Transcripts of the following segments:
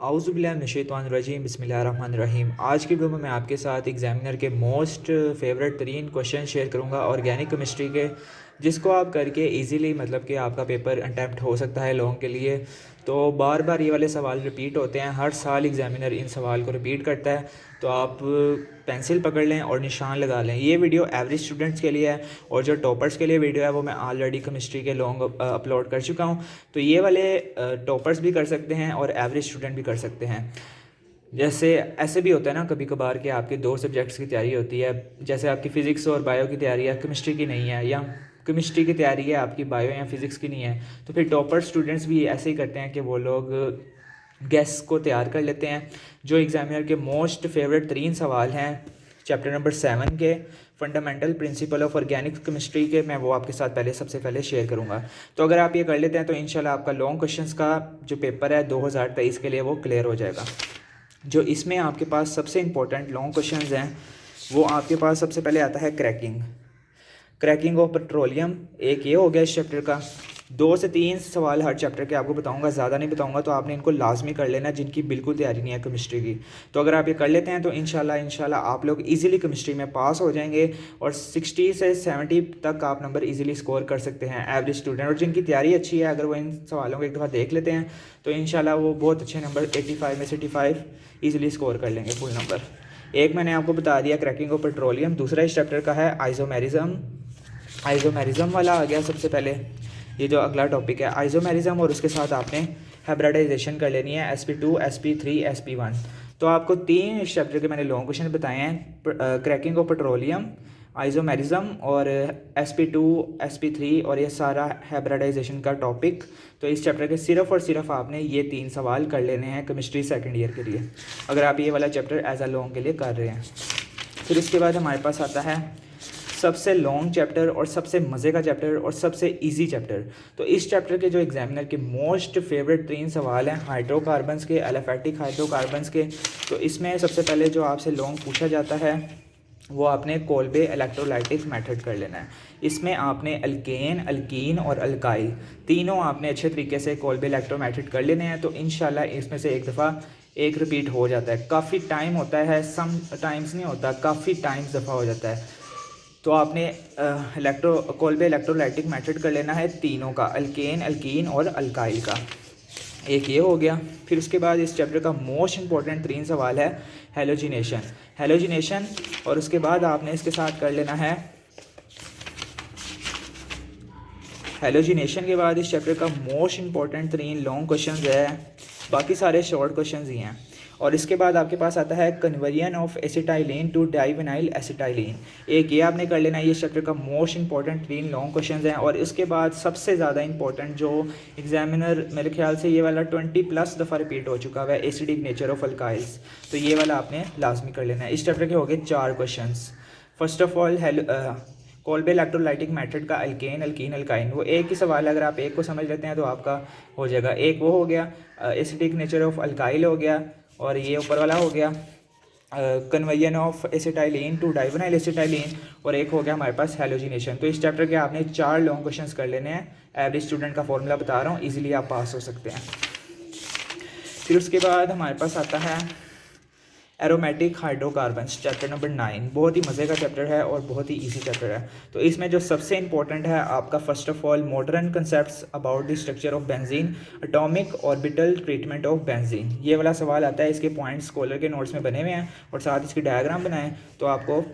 आउज़ुबिल्लाहिमिनश्शैतानिर्रजीम बिस्मिल्लाहिर्रहमानिर्रहीम। आज की वीडियो में मैं आपके साथ एग्जामिनर के मोस्ट फेवरेट तरीन क्वेश्चन शेयर करूंगा ऑर्गेनिक केमिस्ट्री के, जिसको आप करके इजीली मतलब कि आपका पेपर अटैम्प्ट हो सकता है लॉन्ग के लिए। तो बार बार ये वाले सवाल रिपीट होते हैं, हर साल एग्जामिनर इन सवाल को रिपीट करता है। तो आप पेंसिल पकड़ लें और निशान लगा लें। ये वीडियो एवरेज स्टूडेंट्स के लिए है और जो टॉपर्स के लिए वीडियो है वो मैं ऑलरेडी केमिस्ट्री के लॉन्ग अपलोड कर चुका हूँ। तो ये वाले टॉपर्स भी कर सकते हैं और एवरेज स्टूडेंट भी कर सकते हैं। जैसे ऐसे भी होता है ना कभी कभार कि आपके दो सब्जेक्ट्स की तैयारी होती है, जैसे आपकी फ़िज़िक्स और बायो की तैयारी है, केमिस्ट्री की नहीं है, या केमिस्ट्री की तैयारी है आपकी बायो या फिज़िक्स की नहीं है। तो फिर टॉपर स्टूडेंट्स भी ऐसे ही करते हैं कि वो लोग गेस को तैयार कर लेते हैं। जो एग्जामिनर के मोस्ट फेवरेट तरीन सवाल हैं चैप्टर नंबर 7 के fundamental principle of organic chemistry के, मैं वो आपके साथ सबसे पहले शेयर करूंगा। तो अगर आप ये कर लेते हैं तो इंशाल्लाह आपका लॉन्ग क्वेश्चंस का जो पेपर है 2023 के लिए वो क्लियर हो जाएगा। जो इसमें आपके पास सबसे इंपॉर्टेंट लॉन्ग क्वेश्चंस हैं वो आपके पास सबसे पहले आता है क्रैकिंग ऑफ पेट्रोलियम। एक ये हो गया इस चैप्टर का। 2 से 3 सवाल हर चैप्टर के आपको बताऊंगा, ज़्यादा नहीं बताऊंगा, तो आपने इनको लाजमी कर लेना जिनकी बिल्कुल तैयारी नहीं है केमिस्ट्री की। तो अगर आप ये कर लेते हैं तो इंशाल्लाह आप लोग इजीली केमिस्ट्री में पास हो जाएंगे और 60 से 70 तक आप नंबर इजीली स्कोर कर सकते हैं एवरेज स्टूडेंट। और जिनकी तैयारी अच्छी है अगर वो इन सवालों को एक दफ़ा देख लेते हैं तो इंशाल्लाह वो बहुत अच्छे नंबर 85 में से 85 ईजिली स्कोर कर लेंगे फुल नंबर। एक मैंने आपको बता दिया क्रैकिंग ऑफ पेट्रोलियम। दूसरा इस चैप्टर का है आइसोमेरिज्म वाला आ गया सबसे पहले। ये जो अगला टॉपिक है आइसोमेरिज्म, और उसके साथ आपने हाइब्रिडाइजेशन कर लेनी है sp2 sp3 sp1। तो आपको 3 इस चैप्टर के मैंने लॉन्ग क्वेश्चन बताए हैं, क्रैकिंग ऑफ पेट्रोलियम, आइसोमेरिज्म और sp2 sp3, और ये सारा हाइब्रिडाइजेशन का टॉपिक। तो इस चैप्टर के सिर्फ और सिर्फ आपने ये 3 सवाल कर लेने हैं केमिस्ट्री सेकंड ईयर के लिए, अगर आप ये वाला चैप्टर एज अ लॉन्ग के लिए कर रहे हैं। फिर इसके बाद हमारे पास आता है सबसे लॉन्ग चैप्टर और सबसे मज़े का चैप्टर और सबसे इजी चैप्टर। तो इस चैप्टर के जो एग्जामिनर के मोस्ट फेवरेट 3 सवाल हैं हाइड्रोकार्बन्स के, एलिफेटिक हाइड्रोकार्बन्स के। तो इसमें सबसे पहले जो आपसे लॉन्ग पूछा जाता है वो आपने कोल्बे इलेक्ट्रोलाइटिक मेथड कर लेना है। इसमें आपने अल्केन, अल्कीन और अल्काइल तीनों आपने अच्छे तरीके से कोल्बे इलेक्ट्रो मेथड कर लेने हैं। तो इंशाल्लाह इसमें से एक दफ़ा एक रिपीट हो जाता है, काफ़ी टाइम होता है, सम टाइम्स नहीं होता, काफ़ी टाइम्स दफ़ा हो जाता है। तो आपने कोल्बे इलेक्ट्रोलाइटिक मेथड कर लेना है तीनों का, अल्केन, अल्कीन और अल्काइल का। एक ये हो गया। फिर उसके बाद इस चैप्टर का मोस्ट इंपॉर्टेंट 3 सवाल है हेलोजिनेशन, और उसके बाद आपने इसके साथ कर लेना है हेलोजिनेशन के बाद इस चैप्टर का मोस्ट इंपॉर्टेंट 3 लॉन्ग क्वेश्चंस है, बाकी सारे शॉर्ट क्वेश्चंस ही हैं। और इसके बाद आपके पास आता है conversion of acetylene to divinyl acetylene. एक ये आपने कर लेना है, ये चैप्टर का मोस्ट इंपॉर्टेंट 3 लॉन्ग क्वेश्चंस हैं। और इसके बाद सबसे ज़्यादा इंपॉर्टेंट जो एग्जामिनर मेरे ख्याल से ये वाला 20+ दफ़ा रिपीट हो चुका है, एसिडिक नेचर ऑफ अल्काइल्स। तो ये वाला आपने लाजमी कर लेना है। इस चैप्टर के हो गए 4 question. First of all Kolbe electrolytic method का अल्केन, अल्कीन, अल्काइन, वो एक ही सवाल है, अगर आप एक को समझ लेते हैं तो आपका हो जाएगा। एक वो हो गया, एसिडिक नेचर ऑफ अल्काइल हो गया, और ये ऊपर वाला हो गया conversion of acetylene to divinyl acetylene, और एक हो गया हमारे पास हेलोजिनेशन। तो इस चैप्टर के आपने 4 लॉन्ग क्वेश्चंस कर लेने हैं। एवरेज स्टूडेंट का फॉर्मूला बता रहा हूँ, इजीली आप पास हो सकते हैं। फिर उसके बाद हमारे पास आता है एरोमेटिक हाइड्रोकार्बन्स, चैप्टर नंबर 9। बहुत ही मज़े का चैप्टर है और बहुत ही इजी चैप्टर है। तो इसमें जो सबसे इंपॉर्टेंट है आपका first of all modern concepts about the structure of benzene, atomic orbital treatment of benzene, ये वाला सवाल आता है। इसके पॉइंट्स स्कॉलर के नोट्स में बने हुए हैं और साथ इसकी डायग्राम बनाएं तो आपको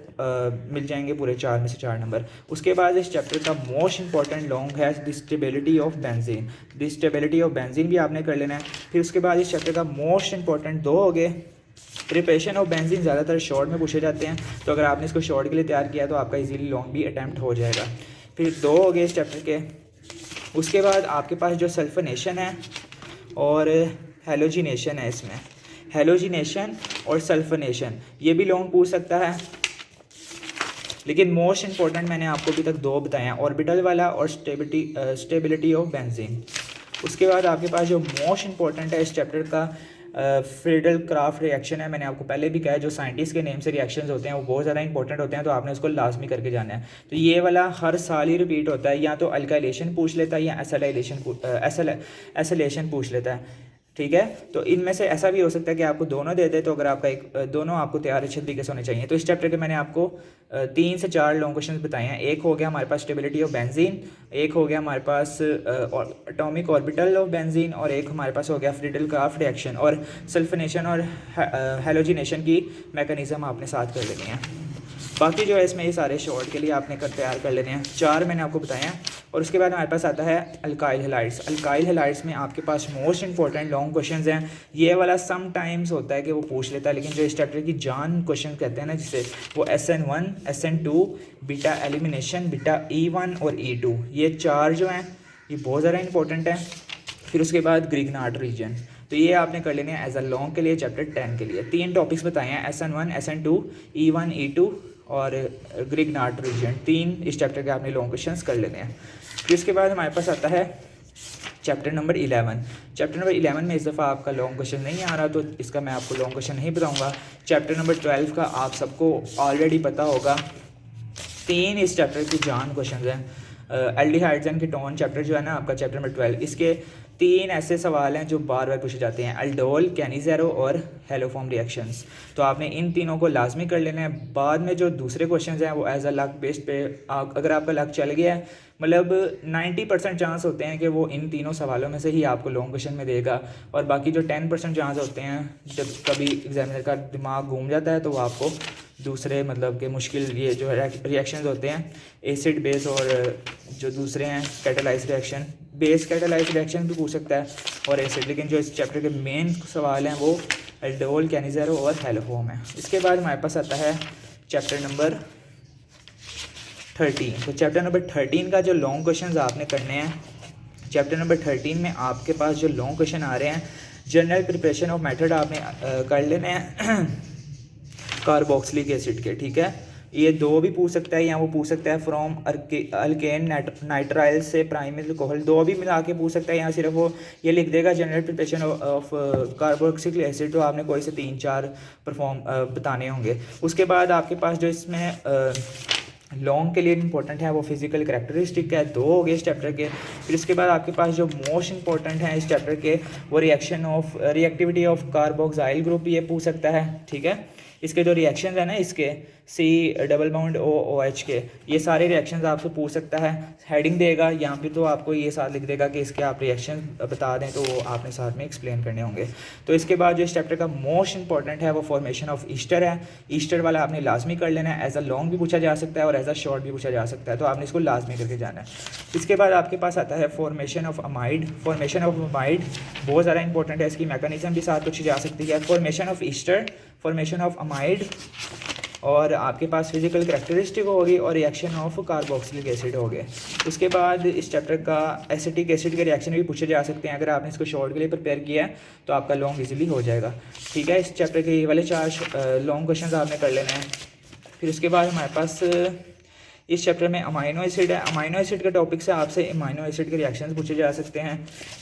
मिल जाएंगे पूरे 4 में से 4 नंबर। उसके बाद इस चैप्टर का मोस्ट इंपॉर्टेंट लॉन्ग है the stability of benzene. The stability of benzene भी आपने कर लेना है। फिर उसके बाद इस चैप्टर का मोस्ट इंपॉर्टेंट 2 हो गए प्रिपरेशन ऑफ बेंजीन, ज़्यादातर शॉर्ट में पूछे जाते हैं, तो अगर आपने इसको शॉर्ट के लिए तैयार किया तो आपका इजीली लॉन्ग भी अटैम्प्ट हो जाएगा। फिर 2 हो गए इस चैप्टर के। उसके बाद आपके पास जो सल्फनेशन है और हेलोजिनेशन है, इसमें हेलोजिनेशन और सल्फनेशन ये भी लॉन्ग पूछ सकता है, लेकिन मोस्ट इंपॉर्टेंट मैंने आपको अभी तक 2 बताए हैं, ऑर्बिटल वाला और स्टेबिलिटी ऑफ बेंजीन। उसके बाद आपके पास जो मोस्ट इंपॉर्टेंट है इस चैप्टर का फ्रीडल क्राफ्ट रिएक्शन है। मैंने आपको पहले भी कहा है जो साइंटिस्ट के नेम से रिएक्शंस होते हैं वो बहुत ज़्यादा इंपॉर्टेंट होते हैं, तो आपने उसको लाजमी करके जाना है। तो ये वाला हर साल ही रिपीट होता है, या तो अल्काइलेशन पूछ लेता है या एसिलेशन पूछ लेता है। ठीक है। तो इनमें से ऐसा भी हो सकता है कि आपको दोनों दे दे, तो अगर आपका एक दोनों आपको तैयार अच्छे तरीके से होने चाहिए। तो इस चैप्टर के मैंने आपको 3 से 4 लॉन्ग क्वेश्चन बताए हैं। एक हो गया हमारे पास स्टेबिलिटी ऑफ बेंजीन, एक हो गया हमारे पास एटॉमिक ऑर्बिटल ऑफ बेंजीन, और एक हमारे पास हो गया फ्रीडल क्राफ्ट रिएक्शन और सल्फनेशन और हेलोजिनेशन की मैकेनिज्म आपने साथ कर लेनी है। बाकी जो है इसमें ये सारे शॉर्ट के लिए आपने तैयार कर लेने हैं। 4 मैंने आपको बताए हैं। और उसके बाद हमारे पास आता है अल्काइल हैलाइड्स। अल्काइल हैलाइड्स में आपके पास मोस्ट इंपॉर्टेंट लॉन्ग क्वेश्चंस हैं। ये वाला सम टाइम्स होता है कि वो पूछ लेता है, लेकिन जो इस चैप्टर की जान क्वेश्चन कहते हैं ना जिसे, वो SN1, SN2, beta elimination, beta E1 और E2, ये 4 जो हैं ये बहुत ज़्यादा इंपॉर्टेंट है। फिर उसके बाद ग्रिग्नार्ड रीजन, तो ये आपने कर लेने हैं एज अ लॉन्ग के लिए चैप्टर 10 के लिए। 3 टॉपिक्स बताए हैं, SN1, SN2, E1, E2 और ग्रिग्नार्ड रीजन। 3 इस चैप्टर के आपने लॉन्ग क्वेश्चंस कर लेने हैं। फिर इसके बाद हमारे पास आता है चैप्टर नंबर 11। चैप्टर नंबर 11 में इस दफ़ा आपका लॉन्ग क्वेश्चन नहीं आ रहा, तो इसका मैं आपको लॉन्ग क्वेश्चन नहीं बताऊँगा। चैप्टर नंबर 12 का आप सबको ऑलरेडी पता होगा। 3 इस चैप्टर की जान क्वेश्चन हैं। एल्डिहाइड्स एंड कीटोन चैप्टर जो है ना आपका, चैप्टर नंबर 12, इसके 3 ऐसे सवाल हैं जो बार बार पूछे जाते हैं, अल्डोल, कैनिज़ेरो और हेलोफॉर्म रिएक्शंस। तो आपने इन तीनों को लाजमी कर लेना है। बाद में जो दूसरे क्वेश्चंस हैं वो एज अ लक बेस्ड पे, अगर आपका लक चल गया है, मतलब 90% चांस होते हैं कि वो इन तीनों सवालों में से ही आपको लॉन्ग क्वेश्चन में देगा, और बाकी जो 10% चांस होते हैं, जब कभी एग्जामिनर का दिमाग घूम जाता है तो वो आपको दूसरे मतलब के मुश्किल ये जो रिएक्शंस होते हैं, एसिड बेस और जो दूसरे हैं catalyse reaction, base catalyse reaction भी पूछ सकता है और एसिड, लेकिन जो इस चैप्टर के मेन सवाल हैं वो एल्डोल, कैनिज़ेरो और हेलोफॉर्म है। इसके बाद हमारे पास आता है चैप्टर नंबर 13। तो चैप्टर नंबर 13 का जो लॉन्ग क्वेश्चन आपने करने हैं, चैप्टर नंबर 13 में आपके पास जो लॉन्ग क्वेश्चन आ रहे हैं, जनरल प्रिपरेशन ऑफ मेथड आपने कर लेने हैं कार्बोक्सिलिक एसिड के, ठीक है। ये 2 भी पूछ सकता है, या वो पूछ सकता है फ्रॉम अल्केन नाइट्राइल से प्राइमरी अल्कोहल, 2 भी मिला के पूछ सकता है, या सिर्फ वो ये लिख देगा general preparation of carboxylic acid, तो आपने कोई से 3-4 बताने होंगे। उसके बाद आपके पास जो इसमें लॉन्ग के लिए इंपॉर्टेंट है वो फिजिकल करैक्टरिस्टिक है, 2 हो गए इस चैप्टर के। फिर इसके बाद आपके पास जो मोस्ट इंपॉर्टेंट है इस चैप्टर के, वो रिएक्टिविटी ऑफ कार्बोक्सिल ग्रुप, ये पूछ सकता है, ठीक है। इसके जो रिएक्शंस हैं ना, इसके C डबल बाउंड OH के, ये सारे रिएक्शंस आपसे पूछ सकता है। हेडिंग देगा यहाँ पे, तो आपको ये साथ लिख देगा कि इसके आप रिएक्शन बता दें, तो वो आपने साथ में एक्सप्लेन करने होंगे। तो इसके बाद जो इस चैप्टर का मोस्ट इंपॉर्टेंट है वो फॉर्मेशन ऑफ ईस्टर है। ईस्टर वाला आपने लाजमी कर लेना है, एज अ लॉन्ग भी पूछा जा सकता है और एज अ शॉर्ट भी पूछा जा सकता है, तो आपने इसको लाजमी करके जाना है। इसके बाद आपके पास आता है formation of amide. Formation of amide बहुत ज़्यादा इंपॉर्टेंट है, इसकी मैकेनिज्म भी साथ पूछी जा सकती है। Formation of Easter, formation of amide, और आपके पास फिजिकल करैक्टरिस्टिक होगी, और रिएक्शन ऑफ कार्बोक्सिलिक एसिड हो गए। उसके बाद इस चैप्टर का एसिटिक एसिड के रिएक्शन भी पूछे जा सकते हैं। अगर आपने इसको शॉर्ट के लिए प्रिपेयर किया है तो आपका लॉन्ग इजीली हो जाएगा, ठीक है। इस चैप्टर के ये वाले 4 लॉन्ग क्वेश्चन आपने कर लेने हैं। फिर उसके बाद हमारे पास इस चैप्टर में अमाइनो एसिड है। अमाइनो एसिड के टॉपिक से आपसे अमाइनो एसिड के रिएक्शंस पूछे जा सकते हैं,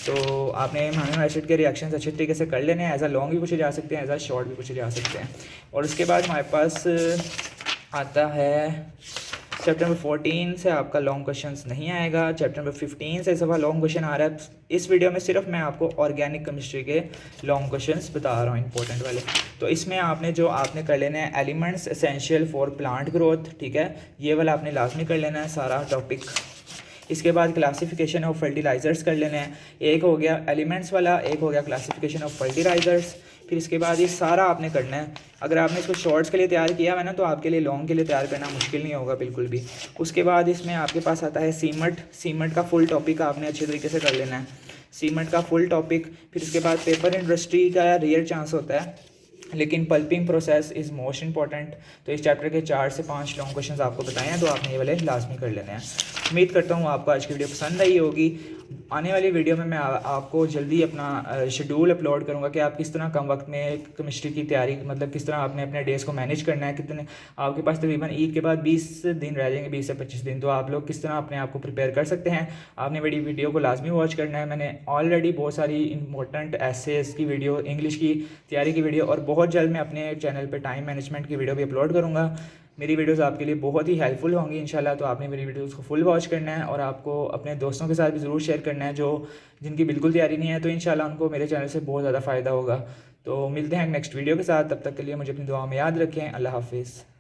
तो आपने अमाइनो एसिड के रिएक्शंस अच्छे तरीके से कर लेने हैं। एज अ लॉन्ग भी पूछे जा सकते हैं, एज अ शॉर्ट भी पूछे जा सकते हैं। और उसके बाद हमारे पास आता है चैप्टर नंबर 14 से आपका लॉन्ग क्वेश्चंस नहीं आएगा। चैप्टर नंबर 15 से सफ़ा लॉन्ग क्वेश्चन आ रहा है। इस वीडियो में सिर्फ मैं आपको ऑर्गेनिक केमिस्ट्री के लॉन्ग क्वेश्चंस बता रहा हूँ, इंपॉर्टेंट वाले। तो इसमें आपने कर लेना है elements essential for plant growth, ठीक है, ये वाला आपने लाजमी कर लेना है सारा टॉपिक। इसके बाद क्लासिफिकेशन ऑफ फर्टिलाइज़र्स कर लेने हैं, एक हो गया एलिमेंट्स वाला, एक हो गया क्लासिफिकेशन ऑफ फर्टिलाइज़र्स। फिर इसके बाद ये सारा आपने करना है। अगर आपने इसको शॉर्ट्स के लिए तैयार किया हुआ है ना, तो आपके लिए लॉन्ग के लिए तैयार करना मुश्किल नहीं होगा बिल्कुल भी। उसके बाद इसमें आपके पास आता है सीमेंट का फुल टॉपिक आपने अच्छे तरीके से कर लेना है, सीमेंट का फुल टॉपिक। फिर उसके बाद पेपर इंडस्ट्री का रेयर चांस होता है, लेकिन pulping process is most important. तो इस चैप्टर के 4 से 5 लॉन्ग क्वेश्चंस आपको बताए हैं, तो आपने ये वाले लाजमी कर लेने हैं। उम्मीद करता हूँ आपको आज की वीडियो पसंद आई होगी। आने वाली वीडियो में मैं आपको जल्दी अपना शेड्यूल अपलोड करूँगा कि आप किस तरह कम वक्त में केमिस्ट्री की तैयारी, मतलब किस तरह आपने अपने डेज़ को मैनेज करना है। कितने आपके पास तकरीबन ईद के बाद 20 दिन रह जाएंगे, 20 से 25 दिन, तो आप लोग किस तरह अपने आप को प्रिपेयर कर सकते हैं। आपने बड़ी वीडियो को लाजमी वॉच करना है। मैंने ऑलरेडी बहुत सारी इंपॉर्टेंट एसेस की वीडियो, इंग्लिश की तैयारी की वीडियो, और बहुत जल्द मैं अपने चैनल पर टाइम मैनेजमेंट की वीडियो भी अपलोड करूँगा। मेरी वीडियोस आपके लिए बहुत ही हेल्पफुल होंगी इंशाल्लाह। तो आपने मेरी वीडियोस को फुल वॉच करना है और आपको अपने दोस्तों के साथ भी ज़रूर शेयर करना है जो जिनकी बिल्कुल तैयारी नहीं है, तो इंशाल्लाह उनको मेरे चैनल से बहुत ज़्यादा फ़ायदा होगा। तो मिलते हैं नेक्स्ट वीडियो के साथ, तब तक के लिए मुझे अपनी दुआ में याद रखें। अल्लाह हाफिज़।